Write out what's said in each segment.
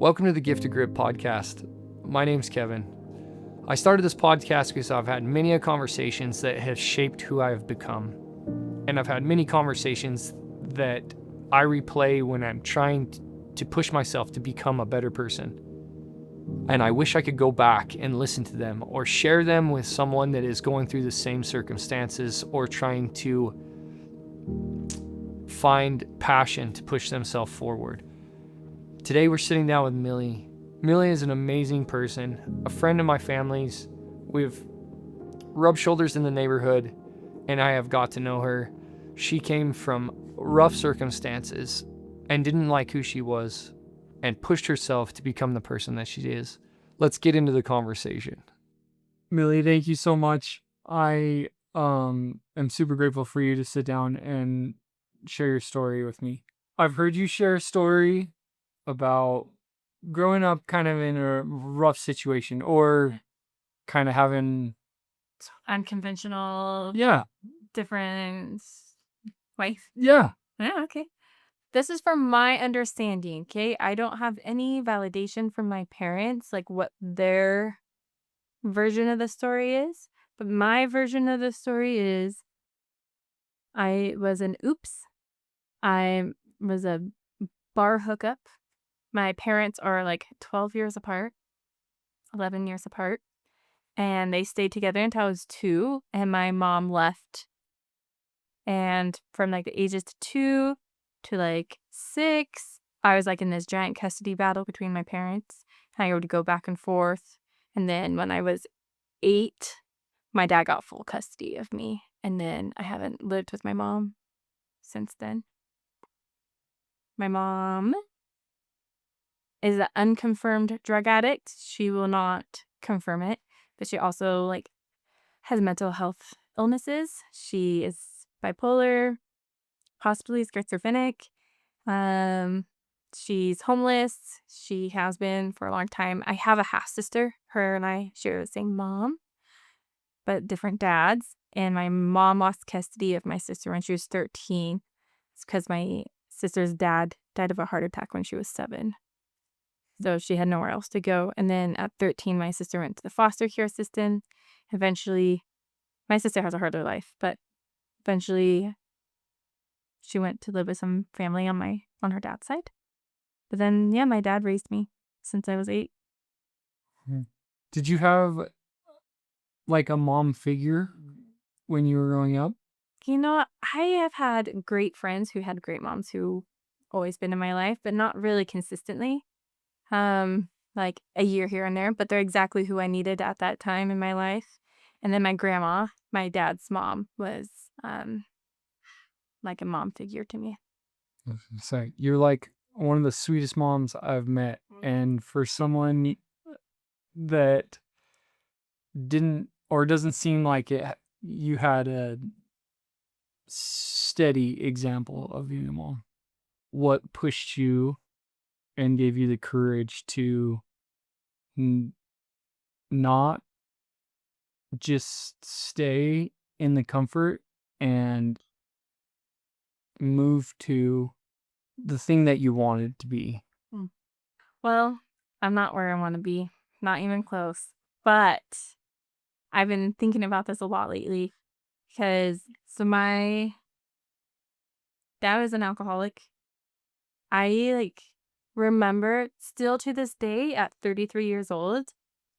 Welcome to the Gift of Grip podcast. My name's Kevin. I started this podcast because I've had many conversations that have shaped who I have become. And I've had many conversations that I replay when I'm trying to push myself to become a better person. And I wish I could go back and listen to them or share them with someone that is going through the same circumstances or trying to find passion to push themselves forward. Today we're sitting down with Millie. Millie is an amazing person, a friend of my family's. We've rubbed shoulders in the neighborhood, and I have got to know her. She came from rough circumstances and didn't like who she was and pushed herself to become the person that she is. Let's get into the conversation. Millie, thank you so much. I am super grateful for you to sit down and share your story with me. I've heard you share a story about growing up kind of in a rough situation or kind of having unconventional, different wife. Yeah. Okay. This is from my understanding, okay? I don't have any validation from my parents, like what their version of the story is. But my version of the story is I was an oops. I was a bar hookup. My parents are like 12 years apart, 11 years apart. And they stayed together until I was 2. And my mom left. And from like the ages to 2 to like 6, I was like in this giant custody battle between my parents. And I would go back and forth. And then when I was 8, my dad got full custody of me. And then I haven't lived with my mom since then. My mom is an unconfirmed drug addict. She will not confirm it. But she also like has mental health illnesses. She is bipolar, possibly schizophrenic. She's homeless. She has been for a long time. I have a half sister. Her and I share the same mom, but different dads. And my mom lost custody of my sister when she was 13. It's because my sister's dad died of a heart attack when she was 7. So she had nowhere else to go. And then at 13, my sister went to the foster care system. Eventually, my sister has a harder life, but eventually she went to live with some family on her dad's side. But then, my dad raised me since I was 8. Did you have like a mom figure when you were growing up? You know, I have had great friends who had great moms who always been in my life, but not really consistently. Like a year here and there, but they're exactly who I needed at that time in my life. And then my grandma, my dad's mom, was like a mom figure to me. So you're like one of the sweetest moms I've met. And for someone that didn't or doesn't seem like it, you had a steady example of being a mom. What pushed you and gave you the courage to not just stay in the comfort and move to the thing that you wanted to be? Well, I'm not where I want to be. Not even close. But I've been thinking about this a lot lately because my dad was an alcoholic. I remember still to this day at 33 years old,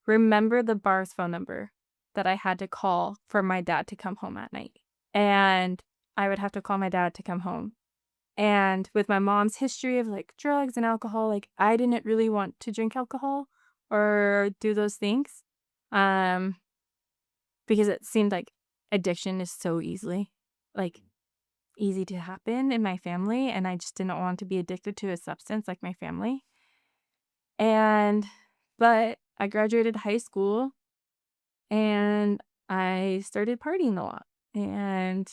remember the bar's phone number that I had to call for my dad to come home at night. And I would have to call my dad to come home. And with my mom's history of drugs and alcohol, I didn't really want to drink alcohol or do those things. Because it seemed like addiction is so easy to happen in my family. And I just didn't want to be addicted to a substance like my family. But I graduated high school and I started partying a lot. And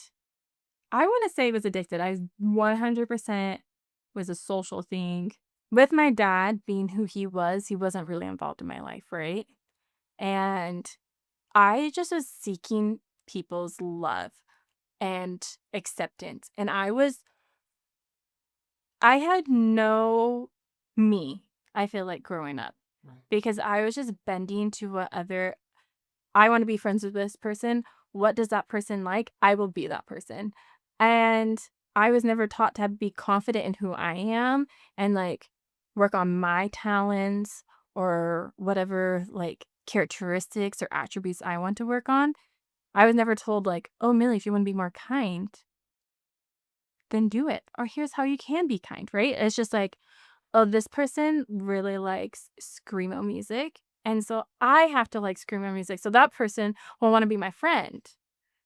I want to say I was addicted. I 100% was a social thing. With my dad being who he wasn't really involved in my life, right? And I just was seeking people's love and acceptance. And I had no me. I feel like growing up. Right. Because I was just bending to what I want to be friends with this person. What does that person like? I will be that person. And I was never taught to be confident in who I am and like work on my talents or whatever like characteristics or attributes I want to work on. I was never told like, oh, Millie, if you want to be more kind, then do it. Or here's how you can be kind, right? It's just like, oh, this person really likes screamo music. And so I have to like screamo music. So that person will want to be my friend,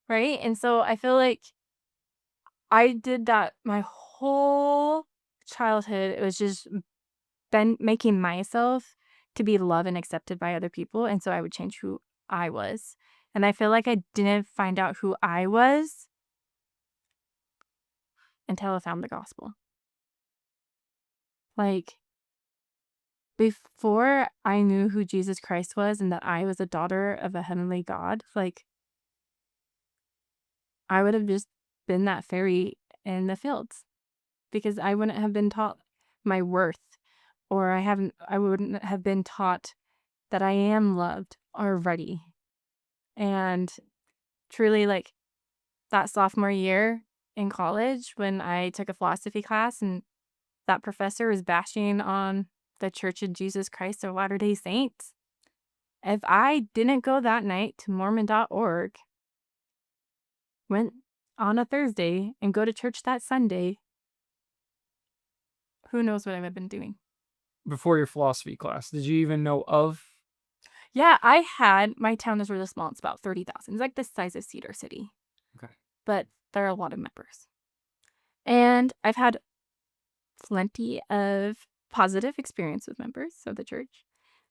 right? And so I feel like I did that my whole childhood. It was just been making myself to be loved and accepted by other people. And so I would change who I was. And I feel like I didn't find out who I was until I found the gospel. Like, before I knew who Jesus Christ was and that I was a daughter of a heavenly God, like, I would have just been that fairy in the fields because I wouldn't have been taught my worth or I wouldn't have been taught that I am loved already. And truly, like, that sophomore year in college when I took a philosophy class and that professor was bashing on the Church of Jesus Christ of Latter-day Saints. If I didn't go that night to Mormon.org, went on a Thursday, and go to church that Sunday, who knows what I would have been doing. Before your philosophy class, did you even know of? Yeah, my town is really small. It's about 30,000. It's like the size of Cedar City. Okay. But there are a lot of members. And I've had plenty of positive experience with members of the church,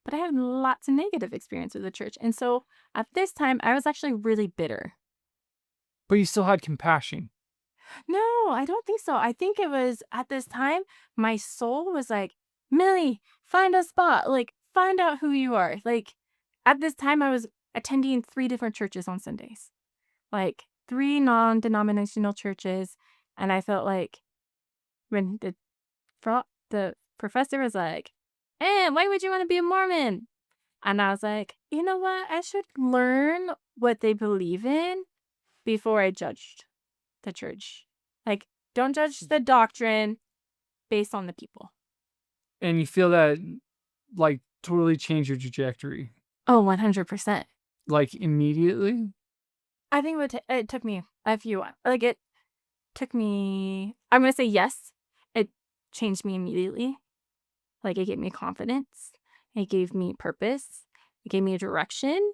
but I had lots of negative experience with the church. And so at this time, I was actually really bitter. But you still had compassion. No, I don't think so. I think it was at this time, my soul was like, Millie, find a spot. Like, find out who you are. Like, at this time, I was attending 3 different churches on Sundays, like 3 non-denominational churches. And I felt like when the professor was like, why would you want to be a Mormon? And I was like, you know what? I should learn what they believe in before I judged the church. Like, don't judge the doctrine based on the people. And you feel that, like, totally changed your trajectory? Oh, 100%. Like, immediately? I think it took me a few, like, it took me, I'm going to say yes. It changed me immediately. Like, it gave me confidence. It gave me purpose. It gave me a direction.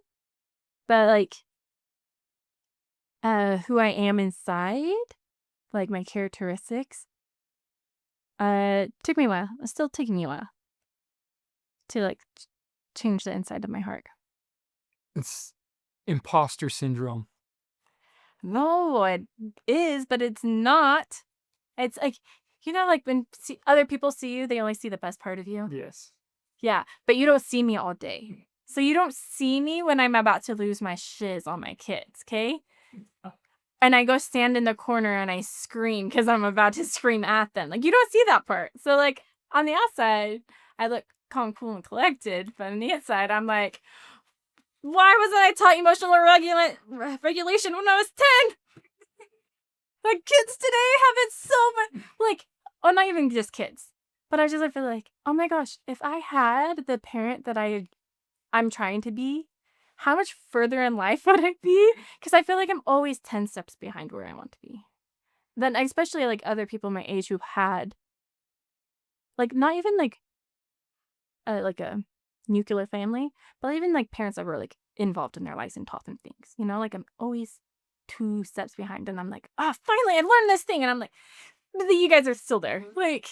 But, like, who I am inside, like my characteristics, took me a while. It's still taking me a while to like change the inside of my heart. It's imposter syndrome. No, it is, but it's not. It's like, like when other people see you, they only see the best part of you. Yes. Yeah, but you don't see me all day. So you don't see me when I'm about to lose my shiz on my kids, okay? And I go stand in the corner and I scream because I'm about to scream at them. Like, you don't see that part. So, like, on the outside, I look calm, cool, and collected. But on the inside, I'm like, why wasn't I taught emotional regulation when I was 10? Like, kids today have it so much. Like, oh, not even just kids. But I feel like, oh my gosh, if I had the parent that I'm trying to be, how much further in life would I be? Because I feel like I'm always 10 steps behind where I want to be. Then, especially like other people my age who've had, like, not even like a nuclear family, but even like parents that were like involved in their lives and taught them things. Like I'm always 2 steps behind, and I'm like, finally I learned this thing, and I'm like, but you guys are still there. Like,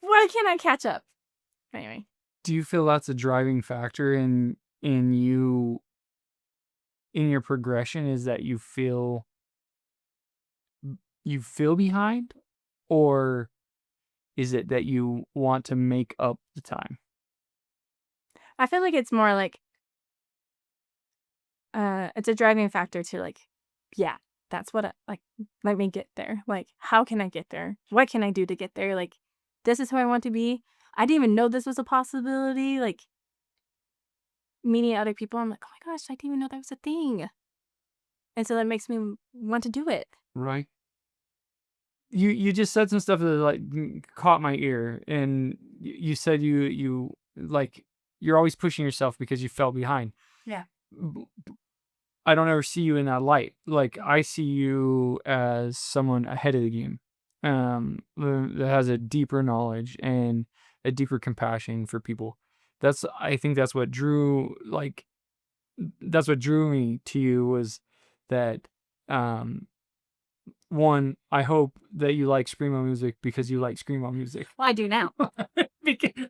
why can't I catch up? Anyway, Do you feel that's a driving factor in you? In your progression, is that you feel behind, or is it that you want to make up the time? I feel like it's more like it's a driving factor to like, yeah, that's what like, let me get there. Like, how can I get there? What can I do to get there? Like, this is who I want to be. I didn't even know this was a possibility. Like, meeting other people, I'm like, oh my gosh, I didn't even know that was a thing. And so that makes me want to do it. Right. You just said some stuff that like caught my ear, and you said you like you're always pushing yourself because you fell behind. Yeah. I don't ever see you in that light. Like, I see you as someone ahead of the game, that has a deeper knowledge and a deeper compassion for people. I think that's what drew me to you, was that, one, I hope that you like screamo music because you like screamo music. Well, I do now.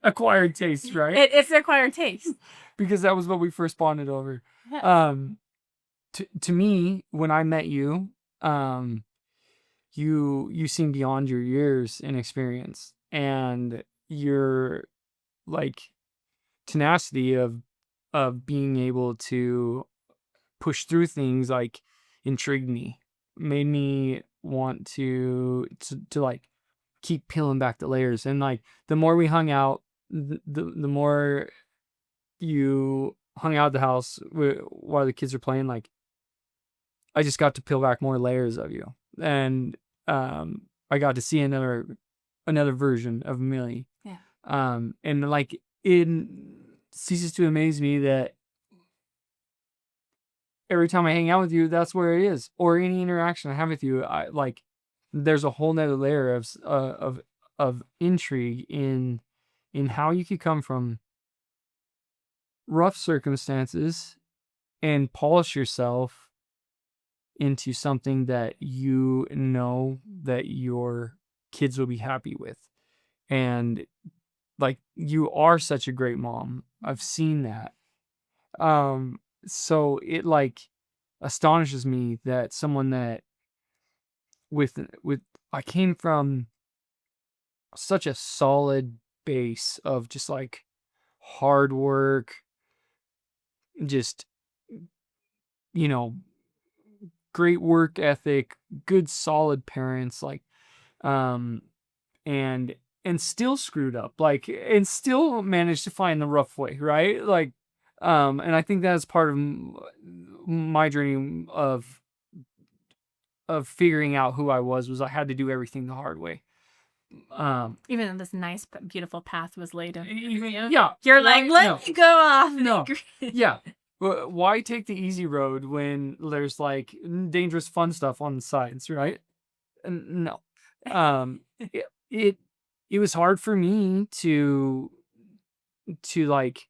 Acquired taste, right? It's an acquired taste. Because that was what we first bonded over. Yes. To me, when I met you, you seem beyond your years in experience, and your like tenacity of being able to push through things like intrigued me, made me want to like keep peeling back the layers. And like the more we hung out, the more you hung out at the house while the kids were playing, like I just got to peel back more layers of you, and I got to see another version of Millie. Yeah. And like it ceases to amaze me that every time I hang out with you, that's where it is, or any interaction I have with you, I like there's a whole nother layer of intrigue in how you could come from rough circumstances and polish yourself into something that you know that your kids will be happy with. And like, you are such a great mom. I've seen that. So it like astonishes me that someone that with I came from such a solid base of just like hard work, just, you know, great work ethic, good solid parents, like, um and still screwed up, like, and still managed to find the rough way, right? Like, and I think that's part of my journey of figuring out who I was I had to do everything the hard way. Even though this nice, beautiful path was laid out. Yeah, You're like, let me go off. No. Yeah. Why take the easy road when there's like dangerous fun stuff on the sides, right? No. It was hard for me to like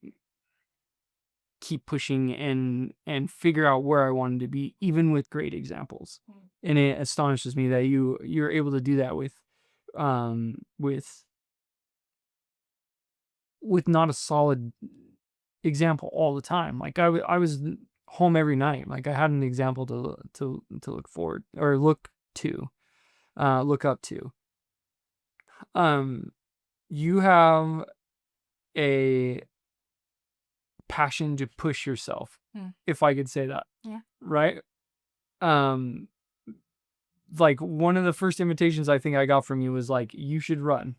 keep pushing and figure out where I wanted to be, even with great examples. And it astonishes me that you're able to do that with not a solid example all the time. Like I was home every night. Like, I had an example to look forward or look up to. You have a passion to push yourself, if I could say that. Yeah. Right? Like, one of the first invitations I think I got from you was like, you should run.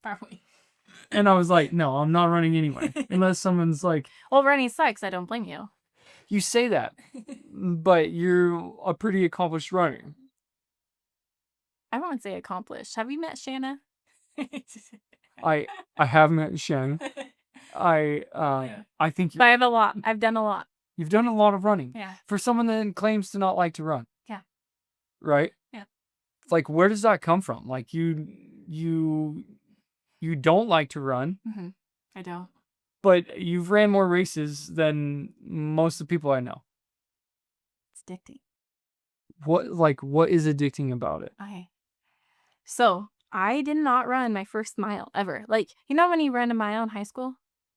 Probably. And I was like, no, I'm not running anyway. Unless someone's like, well, running sucks. I don't blame you. You say that, but you're a pretty accomplished runner. I won't say accomplished. Have you met Shanna? I have met Shanna. I think But I've done a lot. You've done a lot of running. Yeah. For someone that claims to not like to run. Yeah. Right? Yeah. Like, where does that come from? Like, you don't like to run. Mm-hmm. I don't. But you've ran more races than most of the people I know. It's addicting. What is addicting about it? Okay. So, I did not run my first mile ever. Like, you know when you run a mile in high school?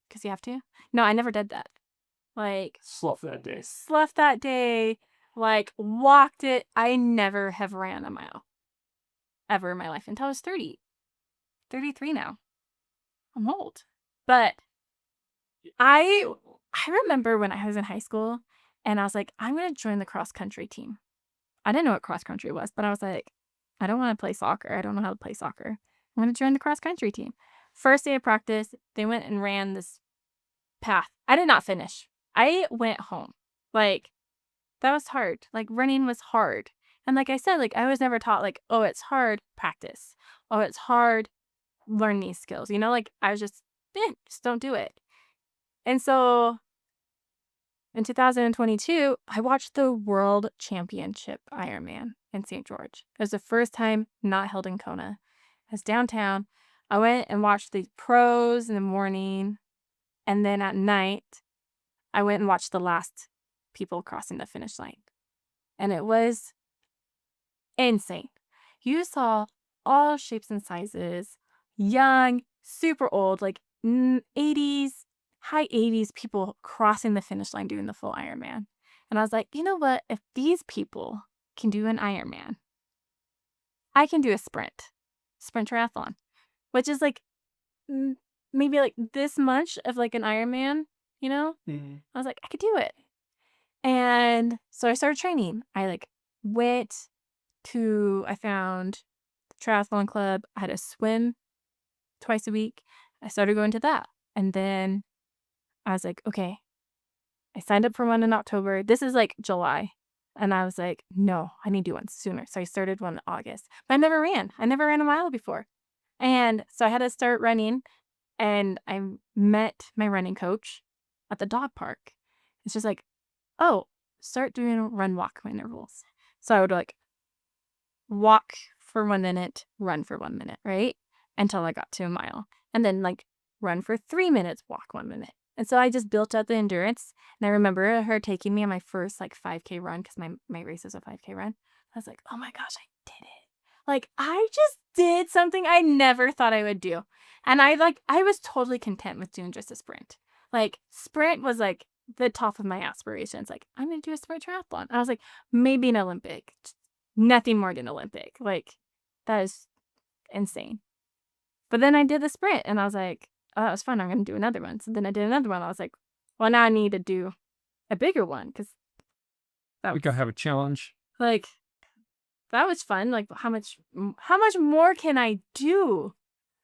Because you have to? No, I never did that. Like, Slough that day. Like, walked it. I never have ran a mile ever in my life until I was 30. 33 now. I'm old. But I remember when I was in high school and I was like, I'm going to join the cross country team. I didn't know what cross country was, but I was like, I don't want to play soccer. I don't know how to play soccer. I'm going to join the cross country team. First day of practice, they went and ran this path. I did not finish. I went home. Like, that was hard. Like, running was hard. And like I said, like, I was never taught, like, oh, it's hard, practice. Oh, it's hard, learn these skills. You know, like, I was just don't do it. And so in 2022, I watched the World Championship Ironman in St. George. It was the first time not held in Kona. I was downtown. I went and watched the pros in the morning. And then at night, I went and watched the last people crossing the finish line. And it was insane. You saw all shapes and sizes, young, super old, like 80s, high 80s people crossing the finish line doing the full Ironman. And I was like, you know what? If these people can do an Ironman, I can do a sprint triathlon, which is like maybe like this much of like an Ironman, you know? Mhm. I was like, I could do it. And so I started training. I like I found the triathlon club. I had a swim twice a week. I started going to that. And then I was like, okay, I signed up for one in October. This is like July. And I was like, no, I need to do one sooner. So I started one in August. But I never ran. I never ran a mile before. And so I had to start running. And I met my running coach at the dog park. It's just like, oh, start doing run walk intervals. So I would like walk for 1 minute, run for 1 minute, right? Until I got to a mile. And then like run for 3 minutes, walk 1 minute. And so I just built up the endurance. And I remember her taking me on my first like 5K run because my race is a 5K run. I was like, oh my gosh, I did it. Like I just did something I never thought I would do. And I was totally content with doing just a sprint. Like sprint was like the top of my aspirations. Like I'm going to do a sprint triathlon. I was like, maybe an Olympic. Nothing more than Olympic. Like that is insane. But then I did the sprint and I was like, oh, that was fun. I'm going to do another one. So then I did another one. I was like, well, now I need to do a bigger one because We gotta have a challenge. like that was fun. Like how much more can I do?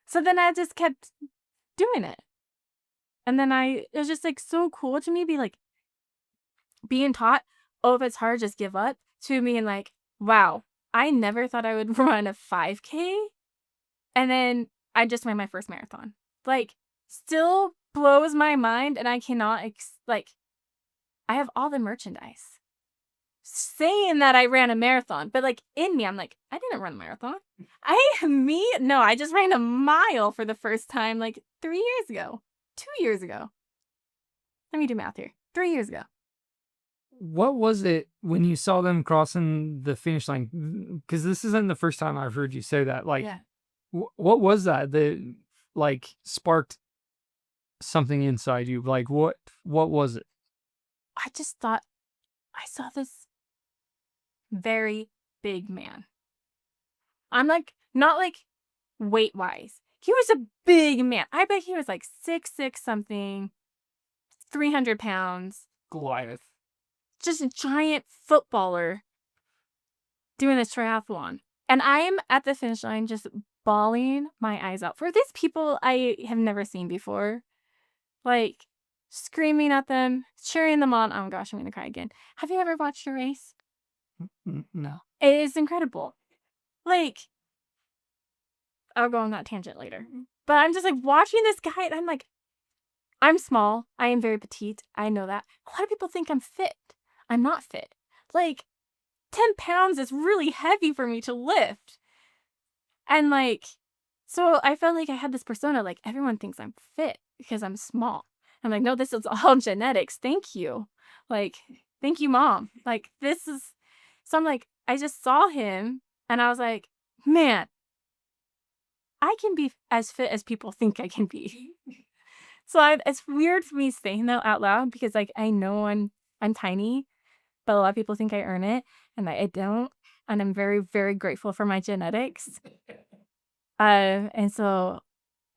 So then I just kept doing it. And then it was just like so cool to me be like being taught, oh, if it's hard, just give up, to me and like, wow, I never thought I would run a 5K. And then I just ran my first marathon. Like, still blows my mind. And I cannot, I have all the merchandise saying that I ran a marathon. But like in me, I'm like, I didn't run a marathon. No, I just ran a mile for the first time like 3 years ago, 2 years ago. Let me do math here. 3 years ago. What was it when you saw them crossing the finish line? Because this isn't the first time I've heard you say that. Like, Yeah. what was that like sparked something inside you? Like, what was it? I just thought I saw this very big man. I'm like, not like weight wise. He was a big man. I bet he was like 6'6" something, 300 pounds. Goliath. Just a giant footballer doing this triathlon. And I'm at the finish line just bawling my eyes out for these people I have never seen before. Like, screaming at them, cheering them on. Oh my gosh, I'm going to cry again. Have you ever watched a race? No. It is incredible. Like, I'll go on that tangent later. But I'm just like watching this guy and I'm like, I'm small. I am very petite. I know that. A lot of people think I'm fit. I'm not fit. Like, 10 pounds is really heavy for me to lift. And like, so I felt like I had this persona, like everyone thinks I'm fit because I'm small. I'm like, no, this is all genetics. Thank you. Like, thank you, Mom. Like, so I'm like, I just saw him and I was like, man, I can be as fit as people think I can be. So it's weird for me saying that out loud because like, I know I'm tiny, but a lot of people think I earn it and I don't. And I'm very, very grateful for my genetics. And so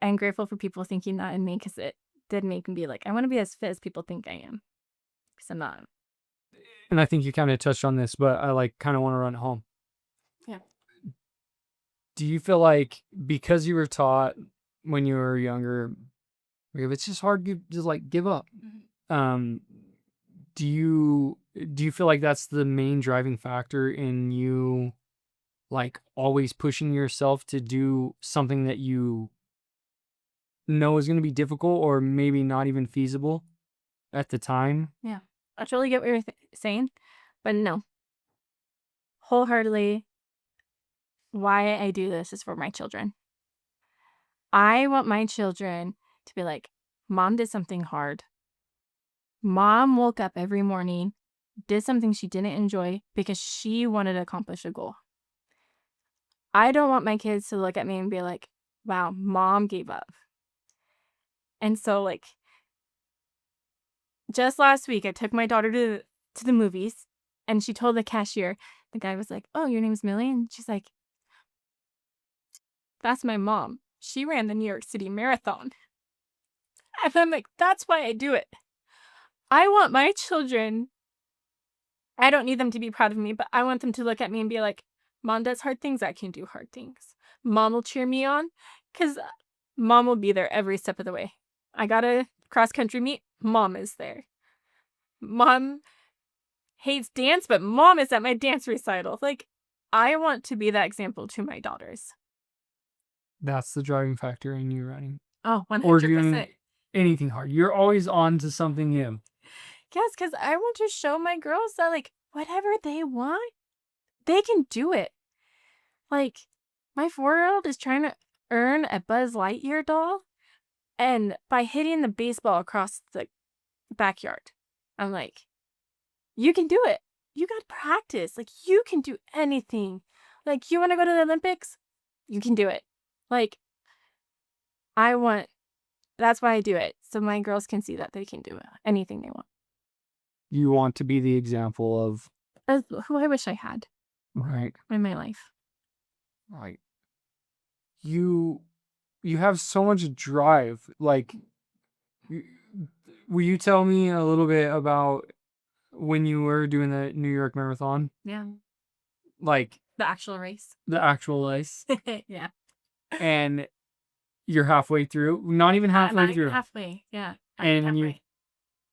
I'm grateful for people thinking that in me because it did make me be like, I want to be as fit as people think I am. Because I'm not. And I think you kind of touched on this, but I like kind of want to run it home. Yeah. Do you feel like because you were taught when you were younger, it's just hard to just like give up. Do you feel like that's the main driving factor in you like always pushing yourself to do something that you know is going to be difficult or maybe not even feasible at the time? Yeah. I totally get what you're saying, but no. Wholeheartedly, why I do this is for my children. I want my children to be like, Mom did something hard. Mom woke up every morning, did something she didn't enjoy because she wanted to accomplish a goal. I don't want my kids to look at me and be like, wow, Mom gave up. And so, like, just last week, I took my daughter to the movies, and she told the cashier, the guy was like, oh, your name's Millie? And she's like, that's my mom. She ran the New York City Marathon. And I'm like, that's why I do it. I want my children, I don't need them to be proud of me, but I want them to look at me and be like, Mom does hard things, I can do hard things. Mom will cheer me on because Mom will be there every step of the way. I got a cross-country meet, Mom is there. Mom hates dance, but Mom is at my dance recital. Like, I want to be that example to my daughters. That's the driving factor in you running. Oh, 100%. Or doing anything hard. You're always on to something new. Yes, because I want to show my girls that, like, whatever they want, they can do it. Like, my 4-year-old is trying to earn a Buzz Lightyear doll, and by hitting the baseball across the backyard, I'm like, you can do it. You got practice. Like, you can do anything. Like, you want to go to the Olympics? You can do it. Like, that's why I do it. So my girls can see that they can do it. Anything they want. You want to be the example of who I wish I had. Right. In my life. Right. You have so much drive. Like, will you tell me a little bit about when you were doing the New York Marathon? Yeah. Like the actual race. The actual race. Yeah. And you're halfway through. Not even halfway through. Halfway. Yeah. And halfway. you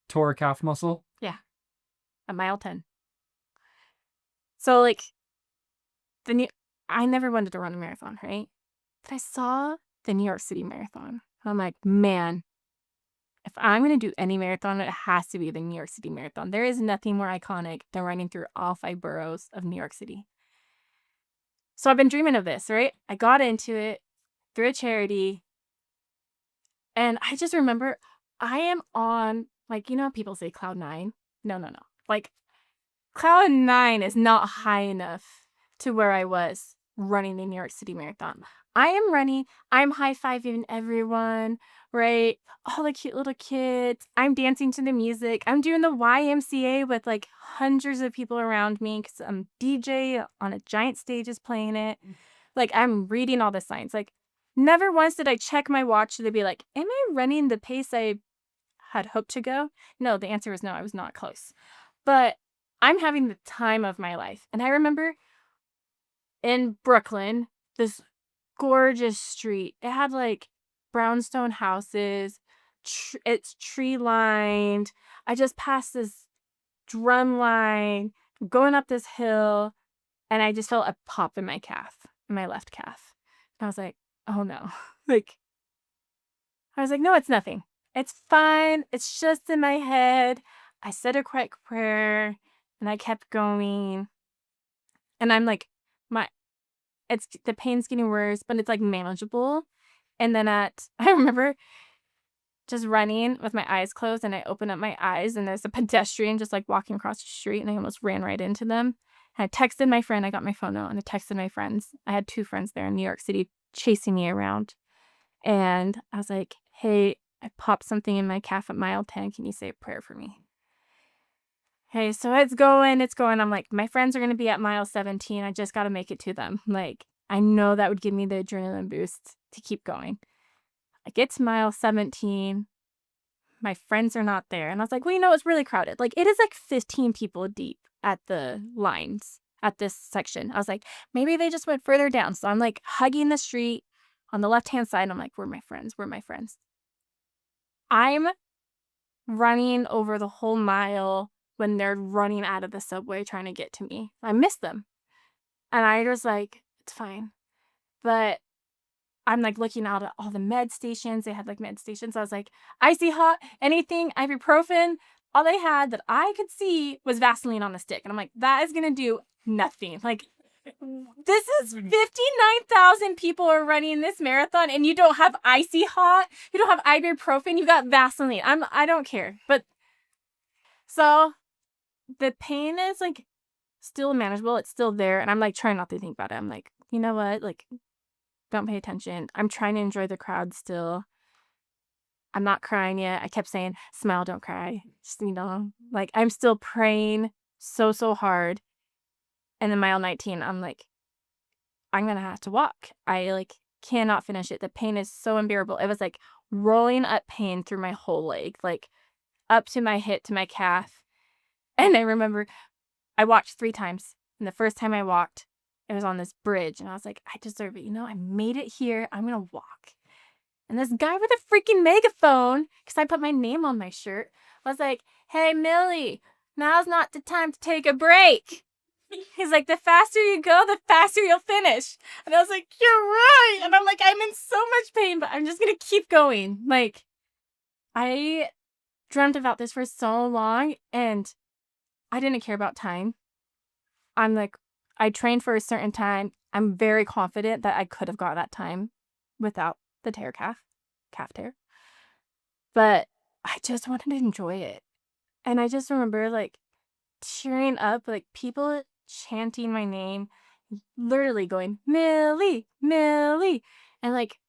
tore a calf muscle. Yeah. At mile 10. So like I never wanted to run a marathon, right? But I saw the New York City Marathon. I'm like, man, if I'm going to do any marathon, it has to be the New York City Marathon. There is nothing more iconic than running through all 5 boroughs of New York City. So I've been dreaming of this, right? I got into it through a charity. And I just remember I am on, like, you know, people say cloud 9. No. Like, cloud 9 is not high enough to where I was running the New York City Marathon. I am running. I'm high-fiving everyone, right? All the cute little kids. I'm dancing to the music. I'm doing the YMCA with like hundreds of people around me because I'm DJ on a giant stage is playing it. Like, I'm reading all the signs. Like, never once did I check my watch to be like, am I running the pace I had hoped to go? No, the answer was no. I was not close. But I'm having the time of my life. And I remember in Brooklyn, this gorgeous street. It had like brownstone houses. It's tree lined. I just passed this drum line, going up this hill, and I just felt a pop in my calf, in my left calf. And I was like, oh no. I was like, no, it's nothing. It's fine. It's just in my head. I said a quick prayer and I kept going. And I'm like, the pain's getting worse, but it's like manageable. And then I remember just running with my eyes closed, and I open up my eyes and there's a pedestrian just like walking across the street, and I almost ran right into them. And I texted my friend. I got my phone out and I texted my friends. I had 2 friends there in New York City chasing me around. And I was like, hey, I popped something in my calf at mile 10. Can you say a prayer for me? Okay, so it's going. I'm like, my friends are going to be at mile 17. I just got to make it to them. Like, I know that would give me the adrenaline boost to keep going. I get to mile 17. My friends are not there. And I was like, well, you know, it's really crowded. Like, it is like 15 people deep at the lines at this section. I was like, maybe they just went further down. So I'm like hugging the street on the left-hand side, I'm like, where are my friends? Where are my friends? I'm running over the whole mile when they're running out of the subway trying to get to me. I miss them. And I was like, it's fine. But I'm like looking out at all the med stations. They had like med stations. I was like, icy hot, anything, ibuprofen. All they had that I could see was Vaseline on a stick. And I'm like, that is going to do nothing. Like, this is 59,000 people are running this marathon and you don't have icy hot. You don't have ibuprofen. You got Vaseline. I don't care. But so the pain is like still manageable. It's still there. And I'm like trying not to think about it. I'm like, you know what? Like, don't pay attention. I'm trying to enjoy the crowd still. I'm not crying yet. I kept saying, smile, don't cry. Just, like I'm still praying so hard. And then mile 19, I'm like, I'm going to have to walk. I like cannot finish it. The pain is so unbearable. It was like rolling up pain through my whole leg, like up to my hip, to my calf. And I remember I walked 3 times. And the first time I walked, it was on this bridge. And I was like, I deserve it. I made it here. I'm going to walk. And this guy with a freaking megaphone, because I put my name on my shirt, was like, hey, Millie, now's not the time to take a break. He's like, the faster you go, the faster you'll finish. And I was like, you're right. And I'm like, I'm in so much pain, but I'm just going to keep going. Like, I dreamt about this for so long, and I didn't care about time. I'm like, I trained for a certain time. I'm very confident that I could have got that time without the calf tear. But I just wanted to enjoy it. And I just remember like cheering up, like people chanting my name, literally going, Millie, Millie. And like,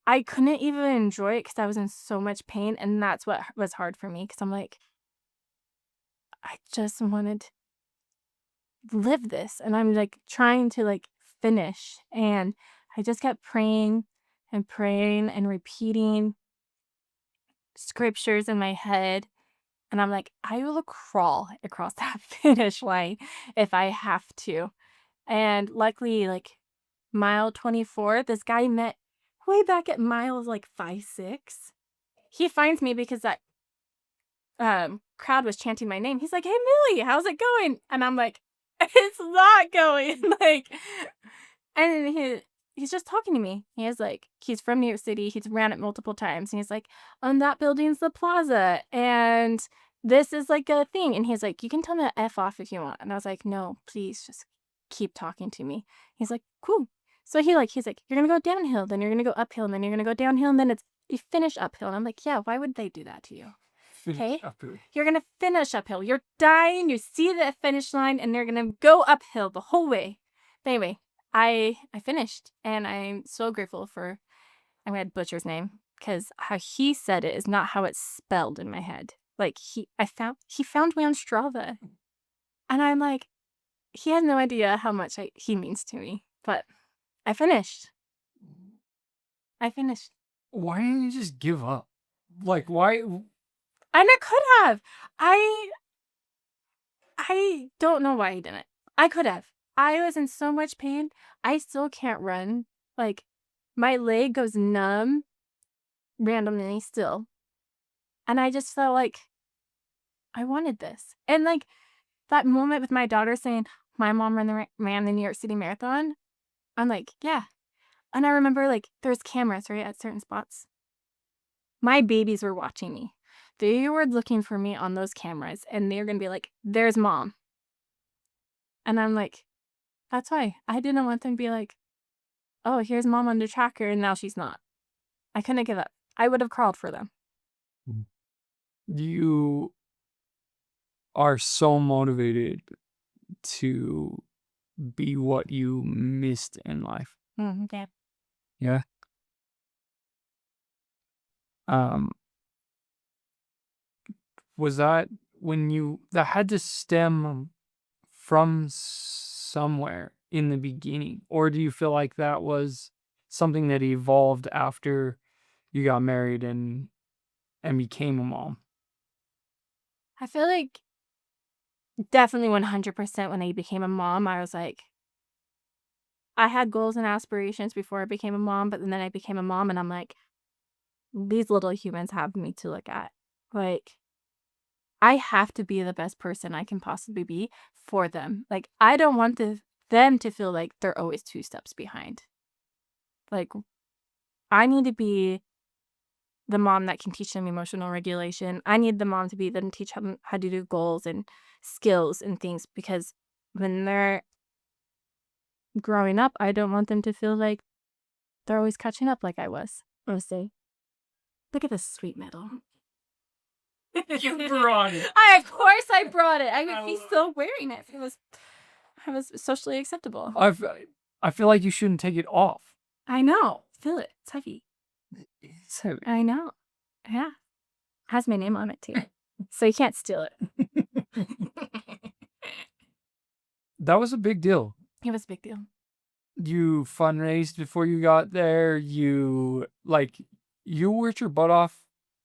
I couldn't even enjoy it because I was in so much pain. And that's what was hard for me, because I'm like, I just wanted to live this. And I'm like trying to like finish. And I just kept praying and repeating scriptures in my head. And I'm like, I will crawl across that finish line if I have to. And luckily, like mile 24, this guy met way back at miles like 5, 6. He finds me because that crowd was chanting my name. He's like, hey, Millie, how's it going? And I'm like, it's not going. Like, and he's just talking to me. He's from New York City. He's ran it multiple times. And he's like, that building's the plaza. And this is like a thing. And he's like, you can tell me to F off if you want. And I was like, no, please just keep talking to me. He's like, cool. So he's like, you're going to go downhill, then you're going to go uphill, and then you're going to go downhill, and then you finish uphill. And I'm like, yeah, why would they do that to you? Okay? You're going to finish uphill. You're dying. You see the finish line, and they're going to go uphill the whole way. But anyway, I finished, and I'm so grateful for, I'm going to butcher his name, because how he said it is not how it's spelled in my head. Like, he found me on Strava. And I'm like, he has no idea how much he means to me. But I finished. Why didn't you just give up? Like, why? And I could have. I don't know why I didn't. I could have. I was in so much pain. I still can't run. Like, my leg goes numb randomly still. And I just felt like I wanted this. And like that moment with my daughter saying, my mom ran the New York City Marathon. I'm like, yeah. And I remember like there's cameras, right, at certain spots. My babies were watching me. They were looking for me on those cameras, and they're going to be like, there's mom. And I'm like, that's why. I didn't want them to be like, oh, here's mom on the tracker, and now she's not. I couldn't give up. I would have crawled for them. You are so motivated to be what you missed in life. Yeah. Yeah. Was that that had to stem from somewhere in the beginning, or do you feel like that was something that evolved after you got married and became a mom? I feel like definitely 100% when I became a mom, I was like, I had goals and aspirations before I became a mom, but then I became a mom and I'm like, these little humans have me to look at. Like, I have to be the best person I can possibly be for them. Like, I don't want them to feel like they're always 2 steps behind. Like, I need to be the mom that can teach them emotional regulation. I need the mom to be them teach them how to do goals and skills and things because when they're growing up, I don't want them to feel like they're always catching up like I was. Honestly. Look at this sweet medal. You brought it. Of course I brought it. I would be still wearing it if I was socially acceptable. I feel like you shouldn't take it off. I know. Feel it. It's heavy. It's heavy. I know. Yeah. Has my name on it too. So you can't steal it. That was a big deal. It was a big deal. You fundraised before you got there. You worked your butt off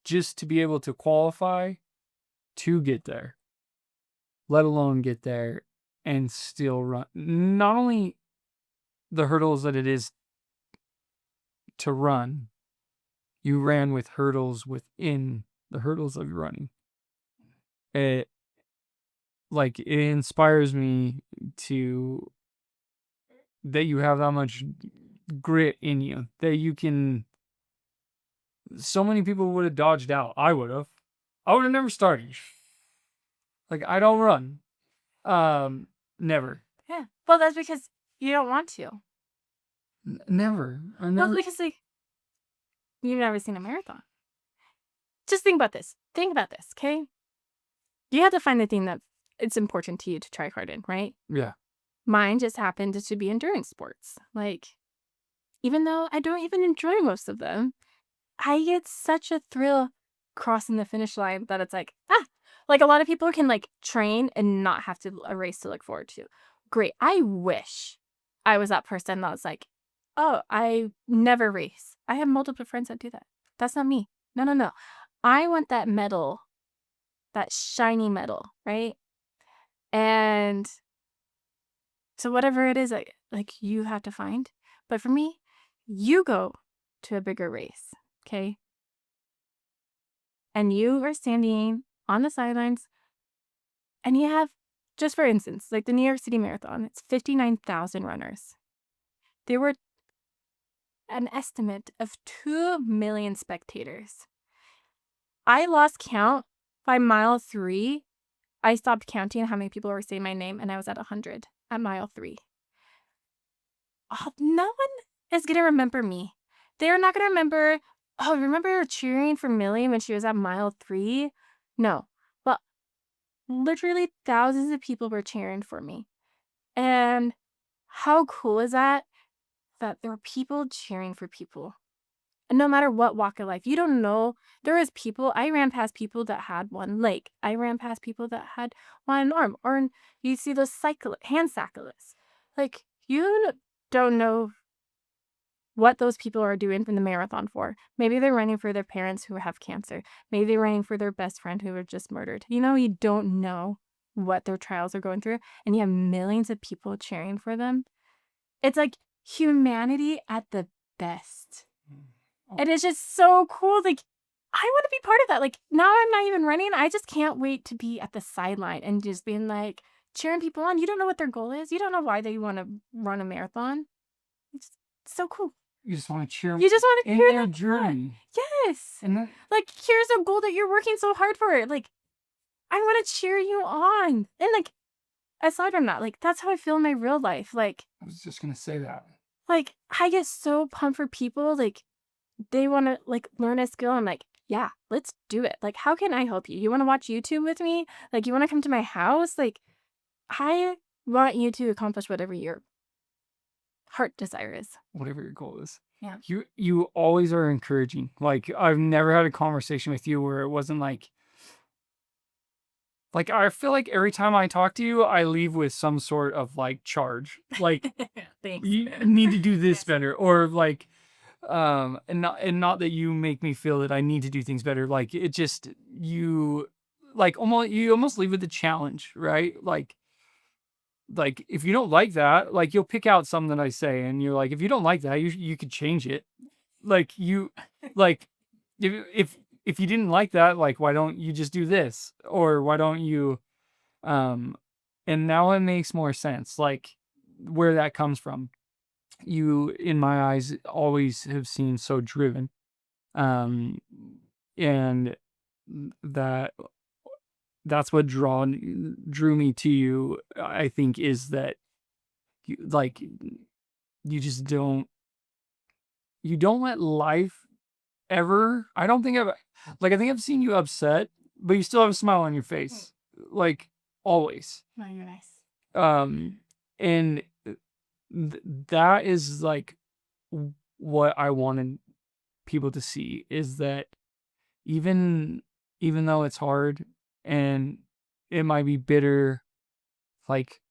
just to be able to qualify to get there, let alone get there and still run. Not only the hurdles that it is to run, you ran with hurdles within the hurdles of your running. It inspires me that you have that much grit in you, that you can. So many people would have dodged out. I would have never started. Like, I don't run. Never. Yeah. Well, that's because you don't want to. Never. Well, because you've never seen a marathon. Just think about this. Okay? You have to find the thing that it's important to you to try hard in, right? Yeah. Mine just happened to be endurance sports. Like, even though I don't even enjoy most of them, I get such a thrill crossing the finish line that it's like, like a lot of people can like train and not have a race to look forward to. Great. I wish I was that person that was like, oh, I never race. I have multiple friends that do that. That's not me. No. I want that medal, that shiny medal, right? And so whatever it is, like you have to find. But for me, you go to a bigger race, okay? And you are standing on the sidelines and you have, just for instance, like the New York City Marathon, it's 59,000 runners. There were an estimate of 2 million spectators. I lost count by mile 3. I stopped counting how many people were saying my name and I was at 100 at mile 3. No one is going to remember me. They're not going to remember, remember cheering for Millie when she was at mile 3? No. But literally thousands of people were cheering for me. And how cool is that? That there are people cheering for people. And no matter what walk of life, you don't know. There was people, I ran past people that had one leg. I ran past people that had one arm. Or you see those hand cyclists. Like, you don't know what those people are doing from the marathon for. Maybe they're running for their parents who have cancer. Maybe they're running for their best friend who were just murdered. You don't know what their trials are going through. And you have millions of people cheering for them. It's like humanity at the best. And it's just so cool. Like, I want to be part of that. Like, now I'm not even running. I just can't wait to be at the sideline and just being like, cheering people on. You don't know what their goal is. You don't know why they want to run a marathon. It's so cool. You just want to cheer them. You just want to cheer in their them journey. on. Yes. And like, here's a goal that you're working so hard for. Like, I want to cheer you on. And like, aside from that, like, that's how I feel in my real life. Like, I was just going to say that. Like, I get so pumped for people. Like, they want to like learn a skill. I'm like, yeah, let's do it. Like, how can I help you? You want to watch YouTube with me? Like, you want to come to my house? Like, I want you to accomplish whatever your heart desire is. Whatever your goal is. Yeah. You always are encouraging. Like, I've never had a conversation with you where it wasn't like I feel like every time I talk to you, I leave with some sort of like charge. Like, Thanks. You need to do this better, or like, and not that you make me feel that I need to do things better. Like, it just, you almost leave with a challenge, right? Like like, if you don't like that, like, you'll pick out something that I say, and you're like, if you don't like that, you could change it. Like, like, if you didn't like that, like, why don't you just do this? Or why don't you, and now it makes more sense, like, where that comes from. You, in my eyes, always have seemed so driven. Um, and that that's what drew me to you, I think, is that you, like, you just you don't let life ever, I don't think I've, like, I think I've seen you upset, but you still have a smile on your face, like, always. Oh, you're nice. And that is like what I wanted people to see, is that even though it's hard and it might be bitter, like,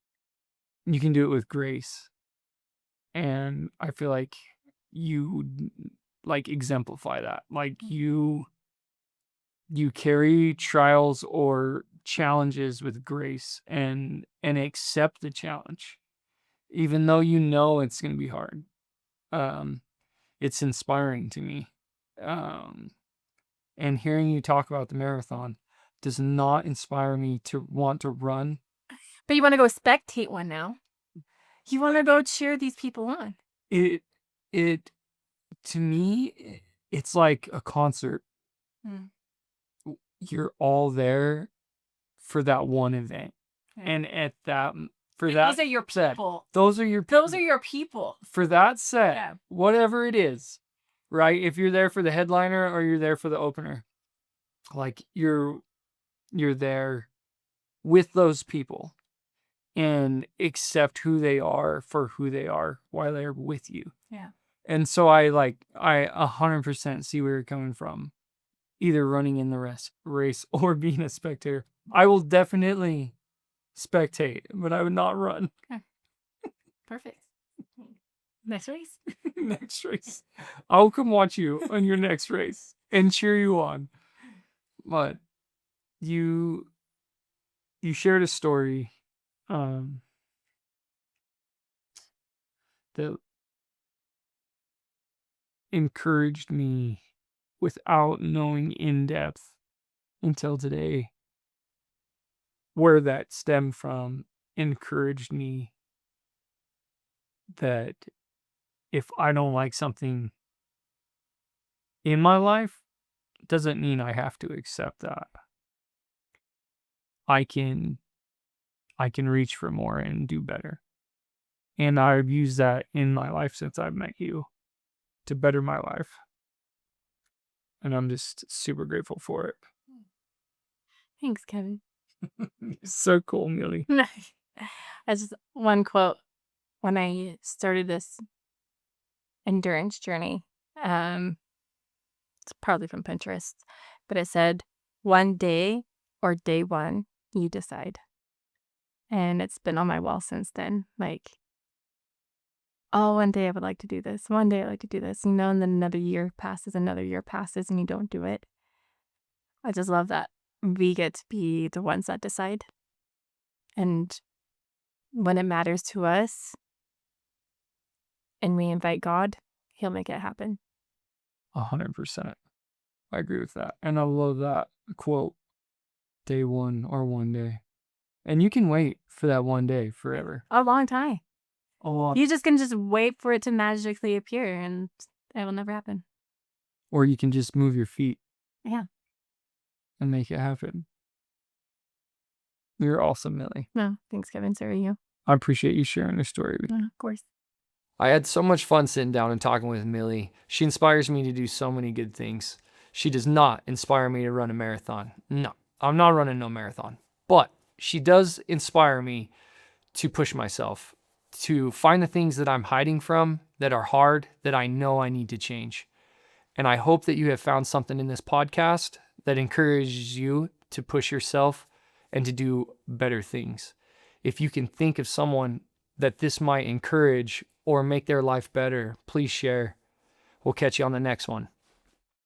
you can do it with grace. And I feel like you, like, exemplify that. Like, you carry trials or challenges with grace, and accept the challenge, even though you know it's going to be hard. It's inspiring to me. And hearing you talk about the marathon does not inspire me to want to run. But you want to go spectate one now. You want to go cheer these people on. It to me, it's like a concert. You're all there for that one event. And at that, for that, those are your set, people. those are your people. For that set, whatever it is, right? If you're there for the headliner or you're there for the opener, like, you're there with those people, and accept who they are for who they are while they're with you. Yeah. And so I 100% see where you're coming from, either running in the race or being a spectator. I will definitely spectate, but I would not run. Okay. Perfect. Next race? Next race. I'll come watch you on your next race and cheer you on. But you shared a story that encouraged me without knowing in depth until today where that stemmed from. Encouraged me that if I don't like something in my life, doesn't mean I have to accept that. I can reach for more and do better. And I've used that in my life since I've met you to better my life. And I'm just super grateful for it. Thanks, Kevin. So cool, Millie. As one quote, when I started this endurance journey, it's probably from Pinterest, but it said, one day or day one, you decide. And it's been on my wall since then. Like, oh, one day I would like to do this. One day I'd like to do this. And then another year passes, and you don't do it. I just love that we get to be the ones that decide. And when it matters to us and we invite God, He'll make it happen. 100%. I agree with that. And I love that quote, day one or one day. And you can wait for that one day forever. A long time. A long. You just can wait for it to magically appear, and it will never happen. Or you can just move your feet. Yeah. And make it happen. You're awesome, Millie. No, thanks, Kevin. So are you. I appreciate you sharing your story with me. Of course. I had so much fun sitting down and talking with Millie. She inspires me to do so many good things. She does not inspire me to run a marathon. No, I'm not running no marathon. But she does inspire me to push myself, to find the things that I'm hiding from, that are hard, that I know I need to change. And I hope that you have found something in this podcast that encourages you to push yourself and to do better things. If you can think of someone that this might encourage or make their life better, please share. We'll catch you on the next one.